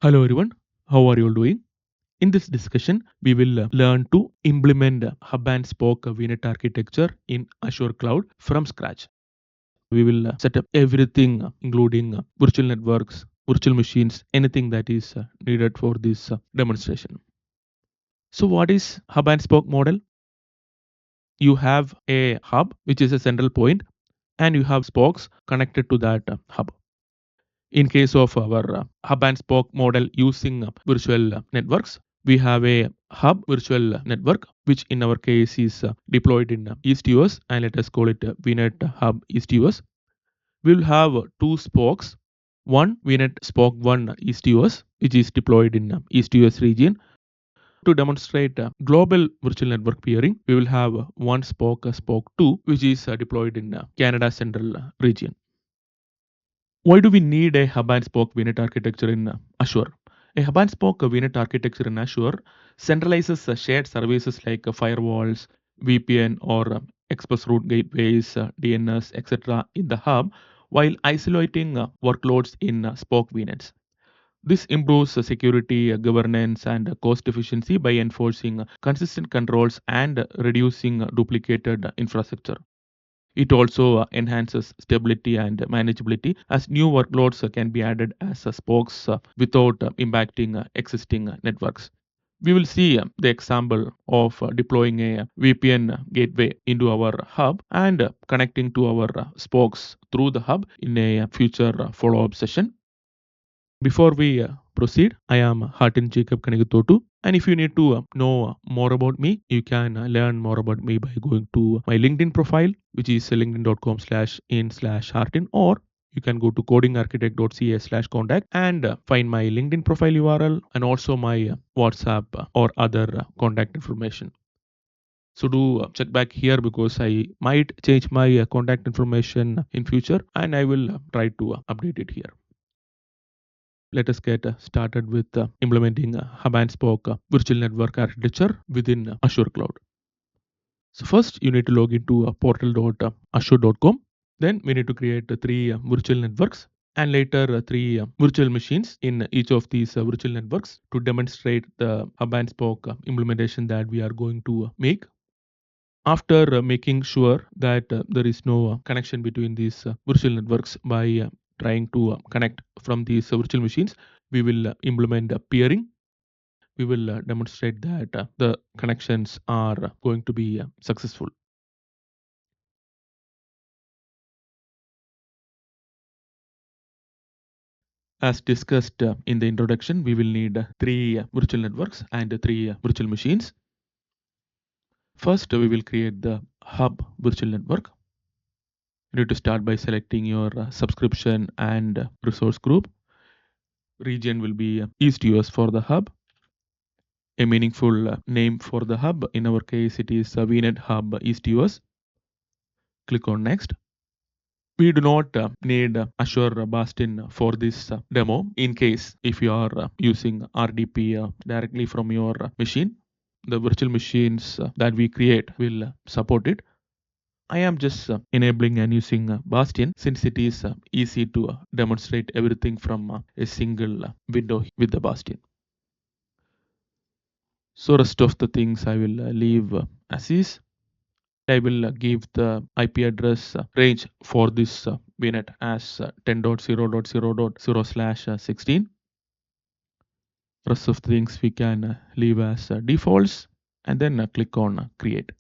Hello everyone, how are you all doing? In this discussion, we will learn to implement hub and spoke VNet architecture in Azure Cloud from scratch. We will set up everything, including virtual networks, virtual machines, anything that is needed for this demonstration. So, what is hub and spoke model? You have a hub, which is a central point, and you have spokes connected to that hub. In case of our hub and spoke model using virtual networks, we have a hub virtual network, which in our case is deployed in East US, and let us call it VNet Hub East US. We will have two spokes. One VNet Spoke 1 East US, which is deployed in East US region. To demonstrate global virtual network peering, we will have one spoke 2, which is deployed in Canada Central region. Why do we need a hub and spoke VNet architecture in Azure? A hub and spoke VNet architecture in Azure centralizes shared services like firewalls, VPN, or express route gateways, DNS, etc. in the hub, while isolating workloads in spoke VNets. This improves security, governance, and cost efficiency by enforcing consistent controls and reducing duplicated infrastructure. It also enhances stability and manageability as new workloads can be added as spokes without impacting existing networks. We will see the example of deploying a VPN gateway into our hub and connecting to our spokes through the hub in a future follow-up session. Before we proceed, I am Hartin Jacob Kanigatotu. And if you need to know more about me, you can learn more about me by going to my LinkedIn profile, which is linkedin.com/in/Hartin, or you can go to codingarchitect.ca/contact and find my LinkedIn profile URL and also my WhatsApp or other contact information. So do check back here because I might change my contact information in future and I will try to update it here. Let us get started with implementing hub and spoke virtual network architecture within Azure Cloud. So first you need to log into portal.azure.com. Then we need to create three virtual networks and later three virtual machines in each of these virtual networks to demonstrate the hub and spoke implementation that we are going to make. After making sure that there is no connection between these virtual networks by trying to connect from these virtual machines, we will implement peering. We will demonstrate that the connections are going to be successful. As discussed in the introduction, we will need three virtual networks and three virtual machines. First, we will create the hub virtual network. You need to start by selecting your subscription and resource group. Region will be East US for the hub. A meaningful name for the hub. In our case, it is VNet Hub East US. Click on Next. We do not need Azure Bastion for this demo in case if you are using RDP directly from your machine. The virtual machines that we create will support it. I am just enabling and using Bastion since it is easy to demonstrate everything from a single window with the Bastion. So rest of the things I will leave as is. I will give the IP address range for this VNet as 10.0.0.0/16. Rest of the things we can leave as defaults and then click on create.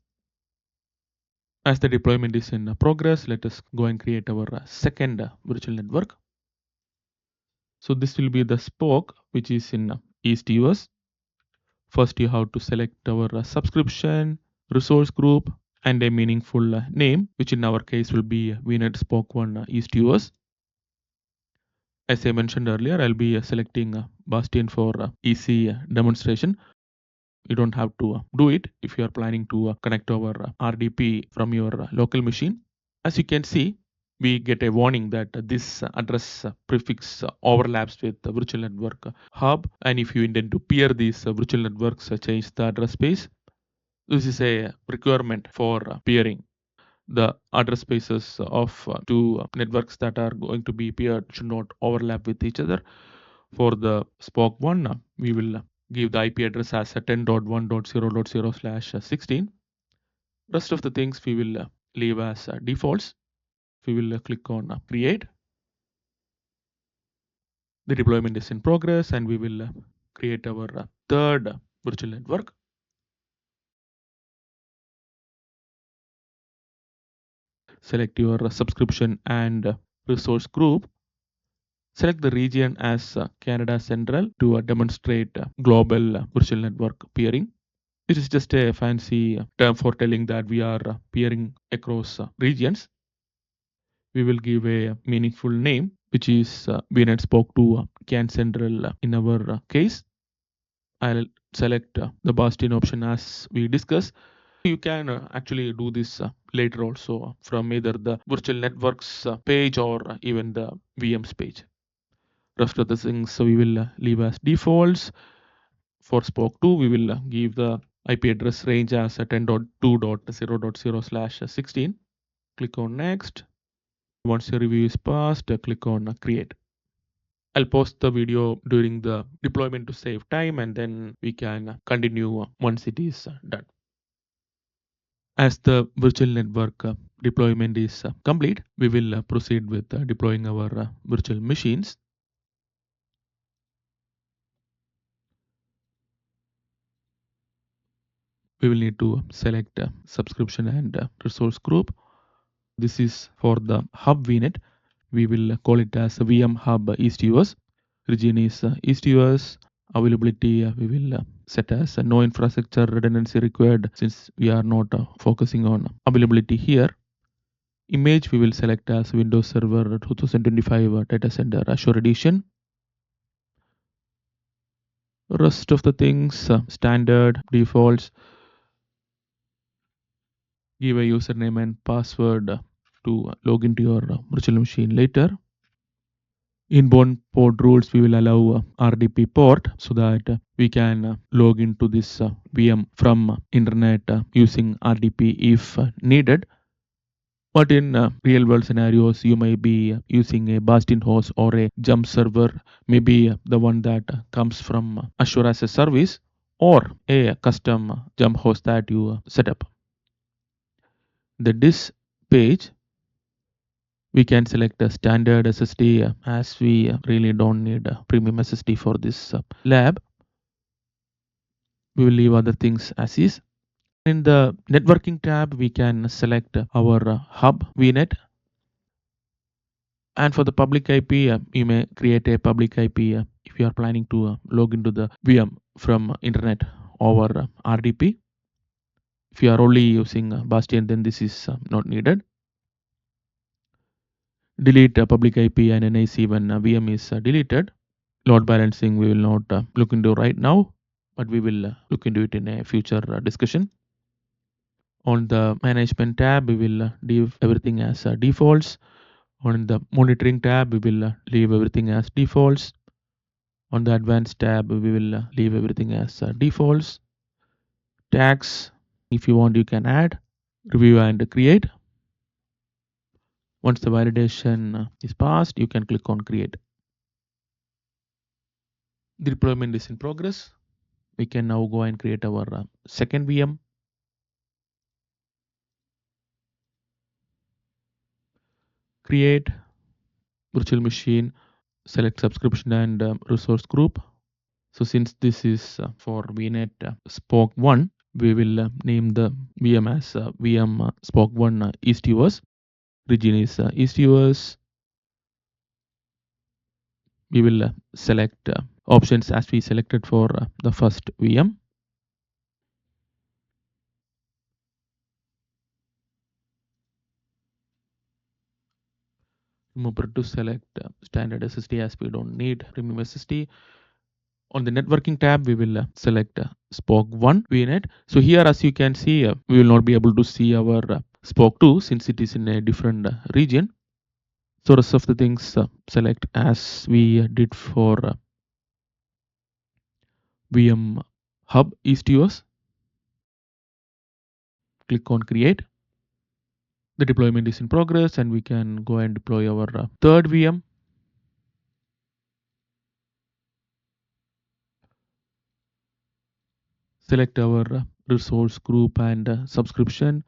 As the deployment is in progress, let us go and create our second virtual network. So this will be the spoke which is in East US. First you have to select our subscription, resource group and a meaningful name, which in our case will be VNet Spoke 1 East US. As I mentioned earlier, I'll be selecting Bastion for easy demonstration. You don't have to do it if you are planning to connect over RDP from your local machine. As you can see, we get a warning that this address prefix overlaps with the virtual network hub. And if you intend to peer these virtual networks, change the address space. This is a requirement for peering. The address spaces of two networks that are going to be peered should not overlap with each other. For the Spock 1, we will give the IP address as 10.1.0.0/16. Rest of the things we will leave as defaults. We will click on create. The deployment is in progress and we will create our third virtual network. Select your subscription and resource group. Select the region as Canada Central to demonstrate global virtual network peering. This is just a fancy term for telling that we are peering across regions. We will give a meaningful name, which is VNet spoke to Can Central in our case. I'll select the Bastion option as we discussed. You can actually do this later also from either the virtual networks page or even the VMs page. Rest of the things so we will leave as defaults. For Spoke 2, we will give the IP address range as 10.2.0.0/16. Click on next. Once your review is passed, click on create. I'll pause the video during the deployment to save time and then we can continue once it is done. As the virtual network deployment is complete, we will proceed with deploying our virtual machines. We will need to select subscription and resource group. This is for the hub VNet. We will call it as VM hub East US. Region is East US. Availability we will set as no infrastructure redundancy required since we are not focusing on availability here. Image we will select as Windows Server 2025 Data Center Azure Edition. Rest of the things standard defaults. Give a username and password to log into your virtual machine later. Inbound port rules we will allow RDP port so that we can log into this VM from internet using RDP if needed. But in real world scenarios, you may be using a Bastion host or a jump server, maybe the one that comes from Azure as a service or a custom jump host that you set up. The disk page, we can select a standard SSD as we really don't need a premium SSD for this lab. We will leave other things as is. In the networking tab, we can select our hub VNet. And for the public IP, you may create a public IP if you are planning to log into the VM from internet over RDP. If you are only using Bastion, then this is not needed. Delete public IP and NIC when VM is deleted. Load balancing we will not look into right now, but we will look into it in a future discussion. On the management tab, we will leave everything as defaults. On the monitoring tab, we will leave everything as defaults. On the advanced tab, we will leave everything as defaults. Tags, if you want, you can add. Review and create. Once the validation is passed, you can click on create. The deployment is in progress. We can now go and create our second VM. Create virtual machine, select subscription and resource group. So since this is for VNet Spoke 1, we will name the VM as VM Spoke 1 East US. Region is East US. We will select options as we selected for the first VM. Remember to select standard SSD as we don't need premium SSD. On the networking tab, we will select Spoke 1 VNet. So here, as you can see, we will not be able to see our Spoke 2 since it is in a different region. So rest of the things select as we did for VM Hub East US. Click on create. The deployment is in progress and we can go and deploy our third VM. Select our resource group and subscription.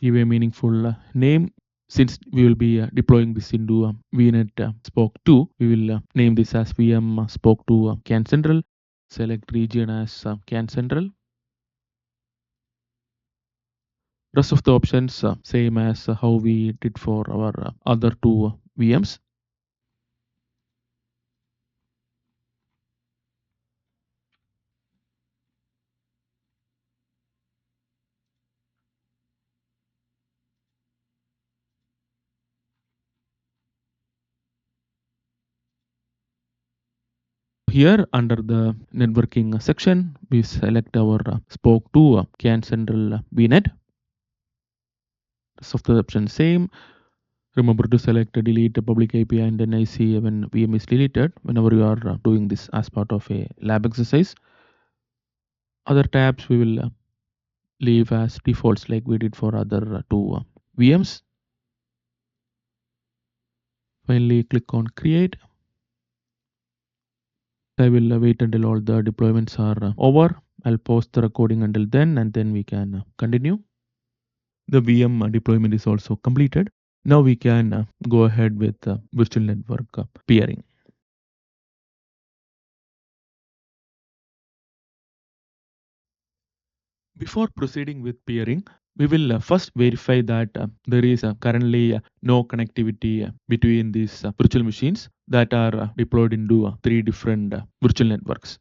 Give a meaningful name. Since we will be deploying this into VNet Spoke 2, we will name this as VM Spoke 2 CAN Central. Select region as CAN Central. Rest of the options same as how we did for our other two VMs. Here under the networking section, we select our Spoke 2 CAN Central VNet. Rest of the options same. Remember to select delete the public API and then IC when VM is deleted whenever you are doing this as part of a lab exercise. Other tabs we will leave as defaults like we did for other two VMs. Finally, click on create. I will wait until all the deployments are over. I'll pause the recording until then and then we can continue. The VM deployment is also completed. Now we can go ahead with virtual network peering. Before proceeding with peering, we will first verify that there is currently no connectivity between these virtual machines that are deployed into three different virtual networks.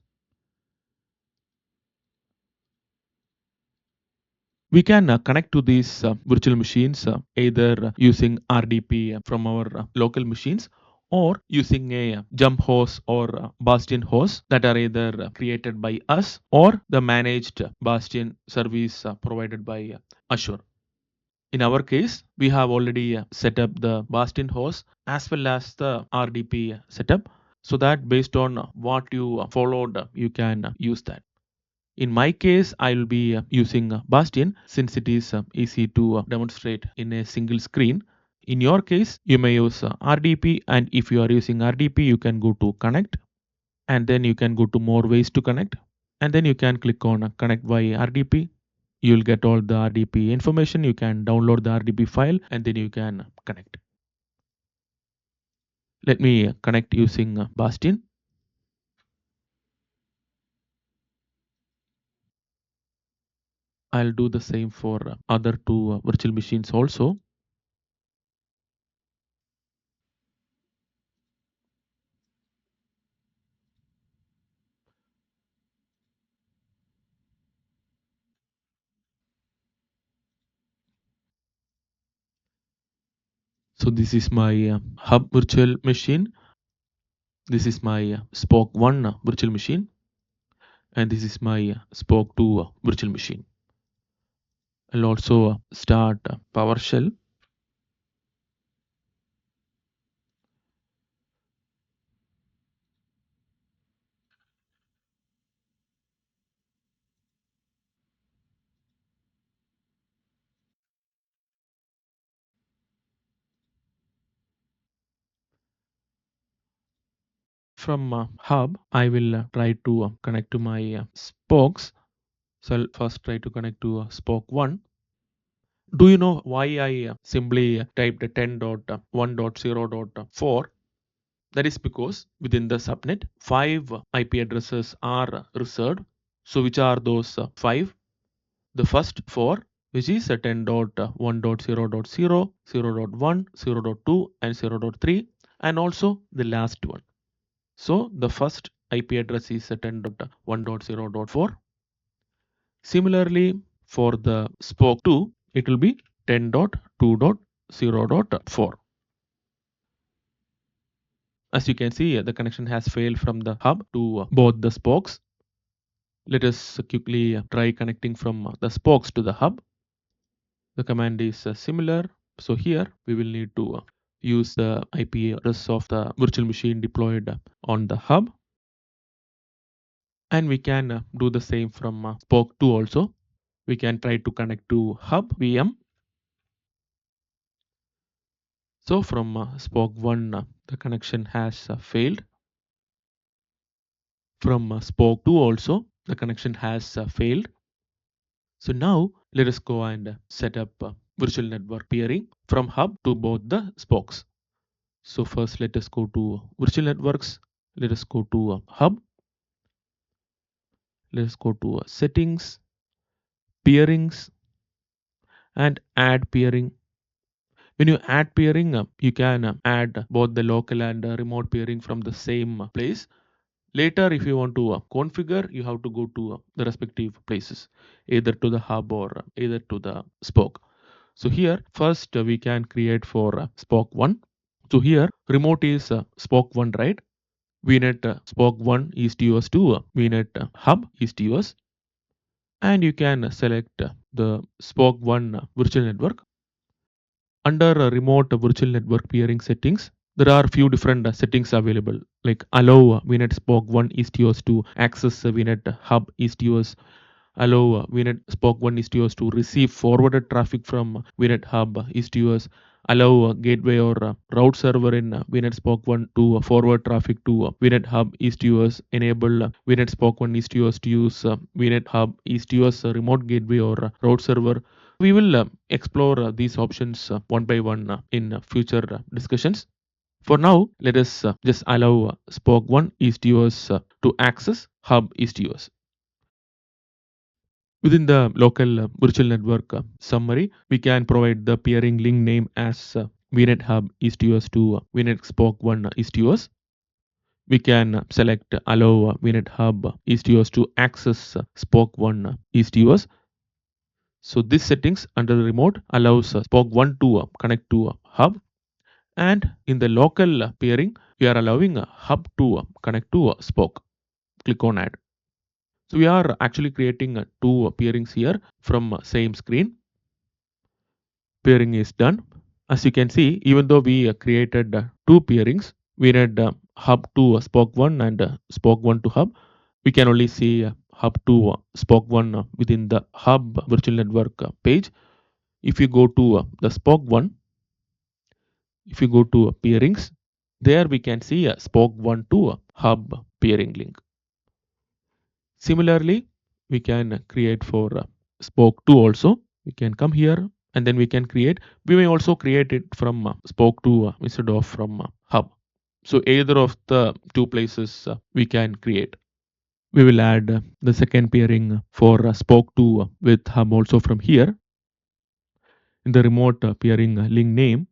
We can connect to these virtual machines either using RDP from our local machines or using a jump host or bastion host that are either created by us or the managed bastion service provided by Azure. In our case, we have already set up the bastion host as well as the RDP setup so that based on what you followed, you can use that. In my case, I will be using Bastion since it is easy to demonstrate in a single screen. In your case, you may use RDP, and if you are using RDP, you can go to connect and then you can go to more ways to connect and then you can click on connect via RDP. You'll get all the RDP information. You can download the RDP file and then you can connect. Let me connect using Bastion. I'll do the same for other two virtual machines also. So this is my hub virtual machine. This is my Spoke 1 virtual machine. And this is my Spoke 2 virtual machine. I'll also start PowerShell. From hub, I will try to connect to my spokes. So I'll first try to connect to Spoke 1. Do you know why I simply typed 10.1.0.4? That is because within the subnet, 5 IP addresses are reserved. So which are those 5? The first 4, which is 10.1.0.0, 0.1, 0.2 and 0.3, and also the last one. So the first IP address is 10.1.0.4. Similarly, for the spoke 2, it will be 10.2.0.4. As you can see, the connection has failed from the hub to both the spokes. Let us quickly try connecting from the spokes to the hub. The command is similar. So here we will need to use the IP address of the virtual machine deployed on the hub. And we can do the same from spoke 2 also. We can try to connect to hub VM. So from spoke 1, the connection has failed. From spoke 2 also, the connection has failed. So now let us go and set up virtual network peering from hub to both the spokes. So first let us go to virtual networks. Let us go to hub. Let us go to settings, peerings, and add peering. When you add peering, you can add both the local and remote peering from the same place. Later, if you want to configure, you have to go to the respective places, either to the hub or either to the spoke. So here, first we can create for spoke 1. So here, remote is spoke 1, right? VNet spoke 1 is to yours to VNet hub is to yours. And you can select the spoke 1 virtual network. Under remote virtual network peering settings, there are few different settings available, like allow VNet spoke 1 ESTOs to access VNet hub ESTOs, allow VNet spoke 1 ESTOs to receive forwarded traffic from VNet hub ESTOs, allow gateway or route server in VNet spoke 1 to forward traffic to VNet hub ESTOs, enable VNet spoke 1 ESTOs to use VNet hub ESTOs remote gateway or route server. We will explore these options one by one in future discussions. For now, let us just allow spoke 1 ESTOs to access hub ESTOs. Within the local virtual network summary, we can provide the peering link name as VNet hub ESTOs to VNet spoke 1 ESTOs. We can select allow VNet hub ESTOs to access spoke 1 ESTOs. So this settings under the remote allows spoke 1 to connect to hub, and in the local peering we are allowing hub to connect to spoke. Click on add. So we are actually creating two peerings here from same screen. Peering is done. As you can see, even though we created two peerings, we read hub to spoke 1 and spoke 1 to hub, we can only see hub to spoke 1 within the hub virtual network page. If you go to the spoke 1, if you go to peerings, there we can see a spoke 1 to hub peering link. Similarly, we can create for spoke 2 also. We can come here and then we can create. We may also create it from spoke 2 instead of from hub. So either of the two places we can create. We will add the second peering for spoke 2 with hub also from here. In the remote peering link name,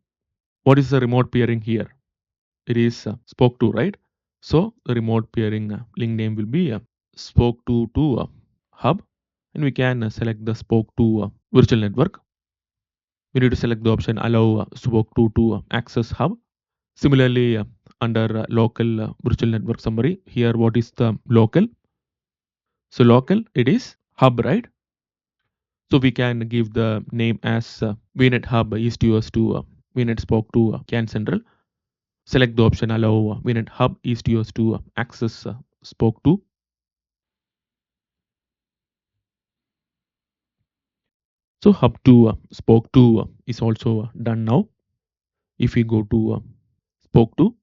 what is the remote peering here? It is spoke 2, right? So the remote peering link name will be spoke 2 to hub, and we can select the spoke 2 virtual network. We need to select the option allow spoke 2 to access hub. Similarly, under local virtual network summary, here what is the local? So local, it is hub, right? So we can give the name as VNet hub east US to VNet spoke to CAN central. Select the option allow VNet hub east US to access spoke to. So hub to spoke to is also done now. If we go to spoke to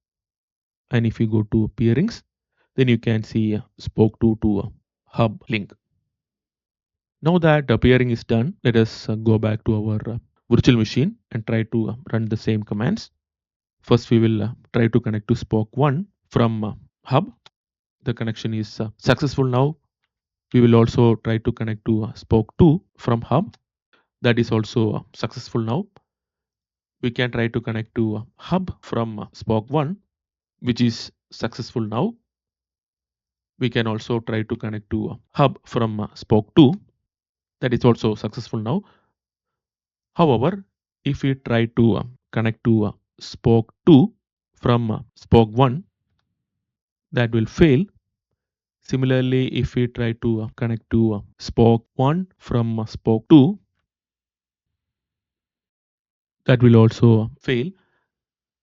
and if we go to peerings, then you can see spoke to hub link. Now that peering is done, let us go back to our virtual machine and try to run the same commands. First, we will try to connect to spoke 1 from hub. The connection is successful now. We will also try to connect to spoke 2 from hub. That is also successful now. We can try to connect to hub from spoke 1, which is successful now. We can also try to connect to hub from spoke 2. That is also successful now. However, if we try to connect to spoke 2 from spoke 1, that will fail. Similarly, if we try to connect to spoke 1 from spoke 2, that will also fail.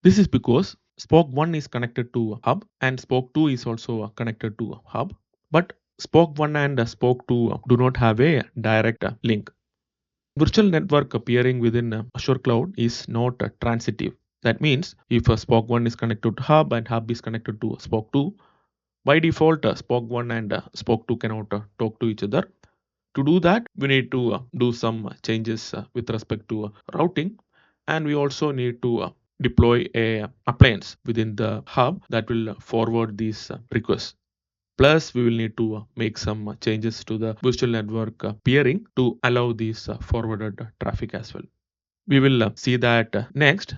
This is because spoke 1 is connected to hub and spoke 2 is also connected to hub. But spoke 1 and spoke 2 do not have a direct link. Virtual network appearing within Azure Cloud is not transitive. That means if a spoke 1 is connected to hub and hub is connected to spoke 2, By default, Spoke 1 and Spoke 2 cannot talk to each other. To do that, we need to do some changes with respect to routing, and we also need to deploy a appliance within the hub that will forward these requests. Plus, we will need to make some changes to the virtual network peering to allow these forwarded traffic as well. We will see that next.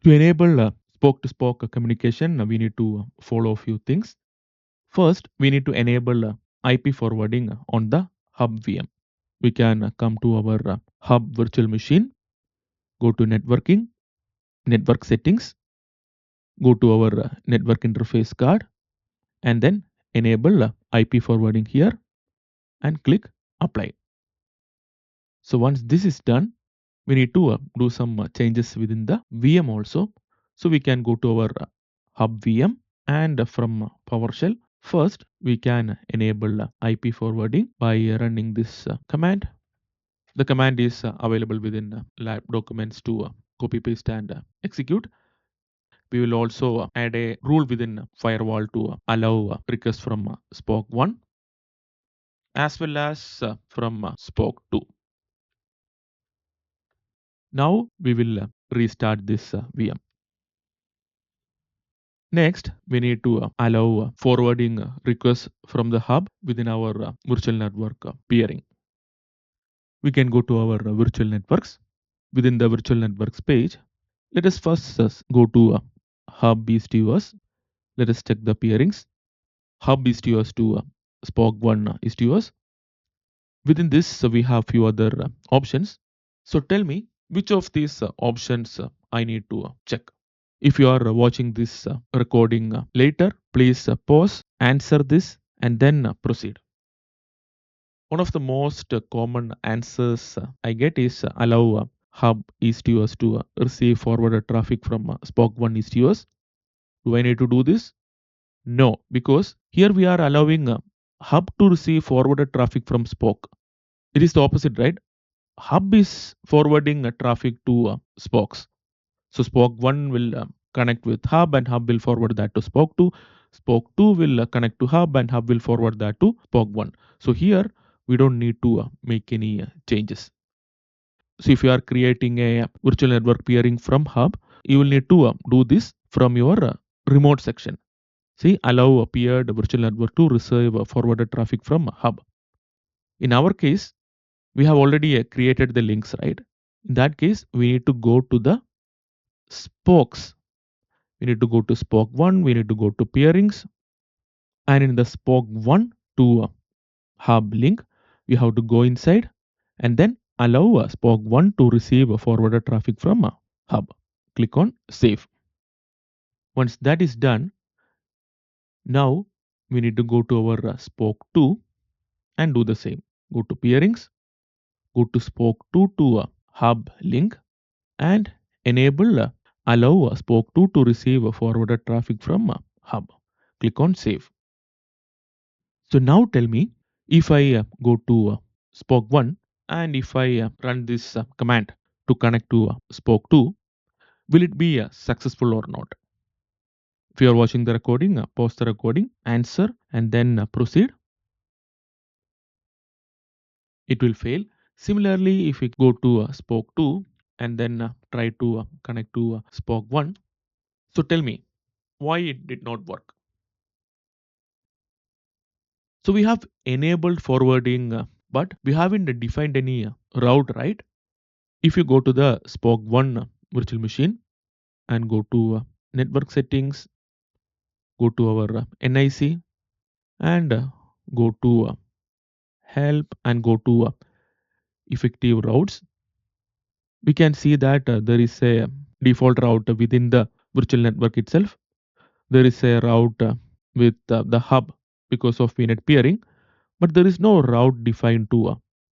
To enable spoke to spoke communication, we need to follow a few things. First, we need to enable IP forwarding on the hub VM. We can come to our hub virtual machine, go to networking, network settings, go to our network interface card, and then enable IP forwarding here and click apply. So once this is done, we need to do some changes within the VM also. So we can go to our hub VM and from PowerShell. First, we can enable IP forwarding by running this command. The command is available within lab documents to copy paste and execute. We will also add a rule within firewall to allow requests from Spoke 1 as well as from Spoke 2. Now we will restart this VM. Next, we need to allow forwarding requests from the hub within our virtual network peering. We can go to our virtual networks. Within the virtual networks page, let us first go to hub EastUS. Let us check the peerings. Hub EastUS to Spoke 1 EastUS. Within this, we have few other options. So tell me which of these options I need to check. If you are watching this recording later, please pause, answer this, and then proceed. One of the most common answers I get is allow hub EastUS to receive forwarded traffic from Spoke 1 EastUS. Do I need to do this? No, because here we are allowing hub to receive forwarded traffic from Spoke. It is the opposite, right? Hub is forwarding traffic to Spokes. So Spoke 1 will connect with hub and hub will forward that to Spoke 2. Spoke 2 will connect to hub and hub will forward that to Spoke 1. So here we don't need to make any changes. So if you are creating a virtual network peering from hub, you will need to do this from your remote section. See, allow a peered virtual network to receive forwarded traffic from hub. In our case, we have already created the links, right? In that case, we need to go to the spokes. We need to go to spoke 1, we need to go to peerings, and in the spoke 1 to hub link, we have to go inside and then allow spoke 1 to receive forwarded traffic from hub. Click on save. Once that is done, now we need to go to our spoke 2 and do the same. Go to peerings, go to spoke 2 to hub link and enable allow spoke 2 to receive forwarded traffic from hub. Click on save. So now tell me, if I go to spoke 1 and if I run this command to connect to spoke 2, will it be successful or not? If you are watching the recording, pause the recording, answer, and then proceed. It will fail. Similarly, if we go to spoke 2 and then try to connect to spoke 1, so tell me why it did not work. So we have enabled forwarding, but we haven't defined any route, right? If you go to the Spoke 1 virtual machine and go to network settings, go to our NIC and go to help and go to effective routes, we can see that there is a default route within the virtual network itself. There is a route with the hub because of VNet peering, but there is no route defined to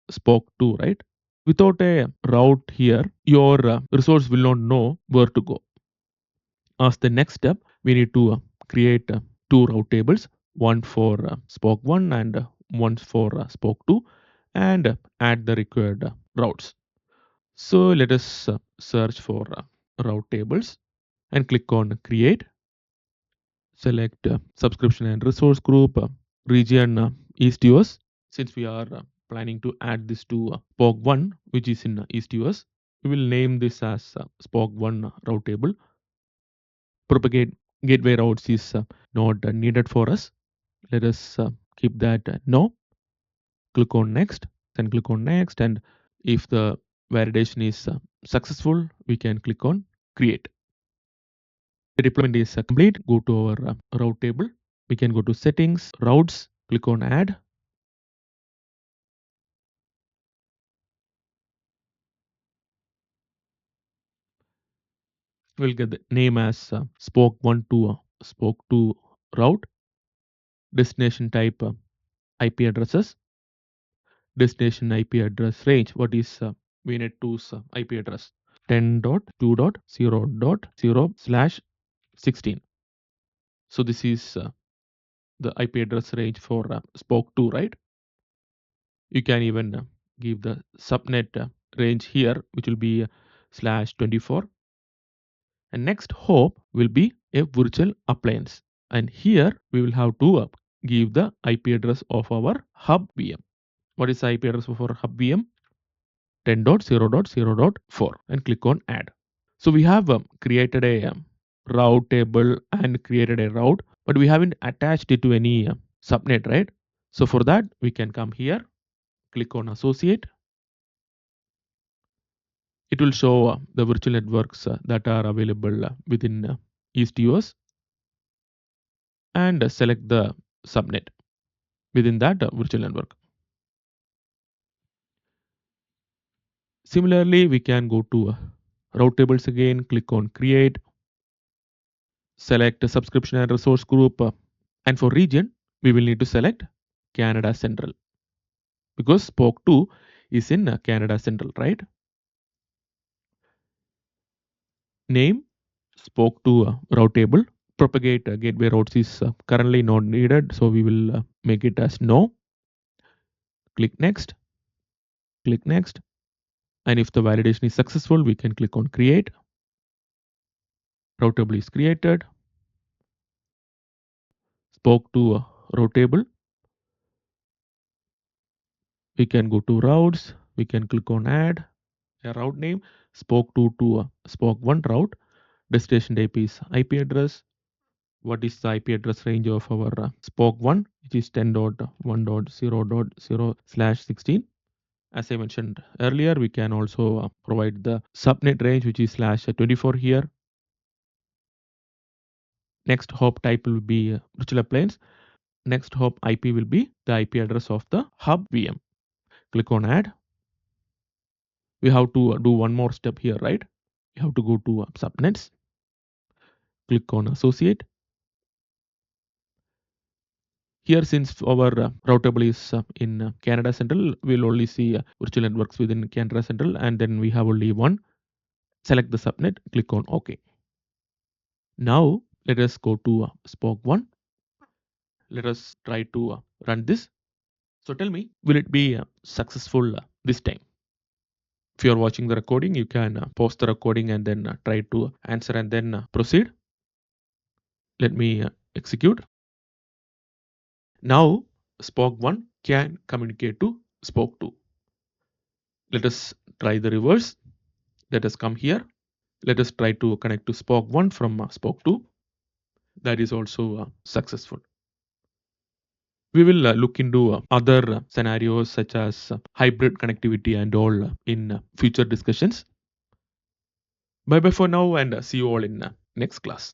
Spoke 2, right? Without a route here, your resource will not know where to go. As the next step, we need to create two route tables, one for Spoke 1 and one for Spoke 2, and add the required routes. So let us search for route tables and click on create. Select subscription and resource group, region East US. Since we are planning to add this to SPOC 1, which is in East US, we will name this as SPOC 1 route table. Propagate gateway routes is not needed for us. Let us keep that no. Click on next, then click on next, and if the validation is successful, we can click on create. The deployment is complete. Go to our route table. We can go to settings, routes, click on add. We'll get the name as spoke 1 to spoke 2 route. Destination type IP addresses. Destination IP address range. What is VNet 2's IP address? 10.2.0.0/16. So this is the IP address range for spoke 2, right? You can even give the subnet range here, which will be /24. And next hop will be a virtual appliance. And here we will have to give the IP address of our hub VM. What is the IP address of our hub VM? 10.0.0.4 and click on add. So we have created a route table and created a route, but we haven't attached it to any subnet, right? So for that, we can come here, click on associate. It will show the virtual networks that are available within East US and select the subnet within that virtual network. Similarly, we can go to route tables again, click on create, select a subscription and resource group, and for region, we will need to select Canada Central because spoke 2 is in Canada Central, right? Name spoke 2 route table. Propagate gateway routes is currently not needed, so we will make it as no. Click next, click next, and if the validation is successful, we can click on create. Route table is created. Spoke 2 route table. We can go to routes. We can click on add a route name. Spoke 2 to spoke 1 route. Destination IP is IP address. What is the IP address range of our spoke 1, which is 10.1.0.0/16. As I mentioned earlier, we can also provide the subnet range, which is /24 here. Next hop type will be virtual appliance. Next hop IP will be the IP address of the hub VM. Click on add. We have to do one more step here, right? You have to go to subnets. Click on associate. Here, since our route table is in Canada Central, we'll only see virtual networks within Canada Central, and then we have only one. Select the subnet, click on OK. Now, let us go to spoke 1. Let us try to run this. So tell me, will it be successful this time? If you are watching the recording, you can pause the recording and then try to answer and then proceed. Let me execute. Now, spoke 1 can communicate to spoke 2. Let us try the reverse. Let us come here. Let us try to connect to spoke 1 from spoke 2. That is also successful. We will look into other scenarios such as hybrid connectivity and all in future discussions. Bye bye for now and see you all in next class.